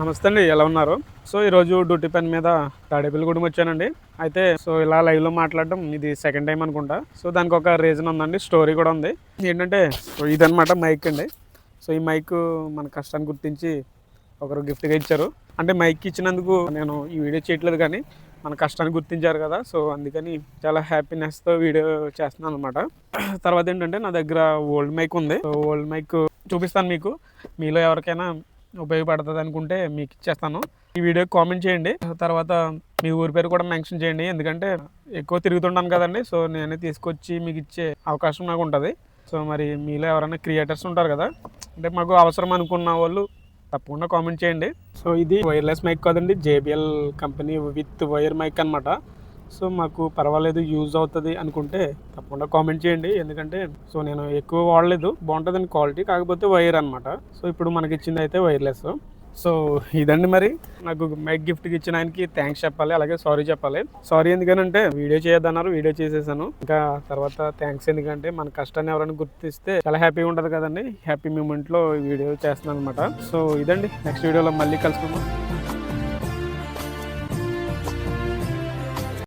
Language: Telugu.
నమస్తే అండి, ఎలా ఉన్నారు? సో ఈరోజు డ్యూటీ పని మీద తాడేపల్లిగూడెం వచ్చానండి. అయితే ఇలా లైవ్లో మాట్లాడడం ఇది సెకండ్ టైం అనుకుంటా. సో దానికి ఒక రీజన్ ఉందండి, స్టోరీ కూడా ఉంది. ఏంటంటే ఇదనమాట మైక్ అండి. సో ఈ మైక్ మన కష్టాన్ని గుర్తించి ఒకరు గిఫ్ట్గా ఇచ్చారు. అంటే మైక్ ఇచ్చినందుకు నేను ఈ వీడియో చేయట్లేదు, కానీ మన కష్టాన్ని గుర్తించారు కదా, సో అందుకని చాలా హ్యాపీనెస్తో వీడియో చేస్తున్నాను అనమాట. తర్వాత ఏంటంటే నా దగ్గర ఓల్డ్ మైక్ ఉంది. సో ఓల్డ్ మైక్ చూపిస్తాను మీకు. మీలో ఎవరికైనా ఉపయోగపడుతుంది అనుకుంటే మీకు ఇచ్చేస్తాను. ఈ వీడియో కామెంట్ చేయండి, తర్వాత మీ ఊరి పేరు కూడా మెన్షన్ చేయండి. ఎందుకంటే ఎక్కువ తిరుగుతుంటాను కదండి, సో నేనే తీసుకొచ్చి మీకు ఇచ్చే అవకాశం నాకు ఉంటుంది. సో మరి మీలో ఎవరైనా క్రియేటర్స్ ఉంటారు కదా, అంటే మాకు అవసరం అనుకున్న వాళ్ళు తప్పకుండా కామెంట్ చేయండి. సో ఇది వైర్లెస్ మైక్ కాదండి, JBL company with wire mic అనమాట. సో మాకు పర్వాలేదు, యూజ్ అవుతుంది అనుకుంటే తప్పకుండా కామెంట్ చేయండి. ఎందుకంటే సో నేను ఎక్కువ వాడలేదు, బాగుంటుందండి క్వాలిటీ, కాకపోతే వైర్ అనమాట. సో ఇప్పుడు మనకి ఇచ్చింది అయితే వైర్లెస్. సో ఇదండి, మరి నాకు మైక్ గిఫ్ట్కి ఇచ్చిన ఆయనకి థ్యాంక్స్ చెప్పాలి, అలాగే సారీ చెప్పాలి. సారీ ఎందుకనంటే వీడియో చేయొద్దన్నారు, వీడియో చేసేసాను. ఇంకా తర్వాత థ్యాంక్స్ ఎందుకంటే మన కష్టాన్ని ఎవరైనా గుర్తిస్తే చాలా హ్యాపీగా ఉంటుంది కదండి. హ్యాపీ మూమెంట్లో వీడియో చేస్తున్నాను అనమాట. సో ఇదండి, నెక్స్ట్ వీడియోలో మళ్ళీ కలుసుకుందాం.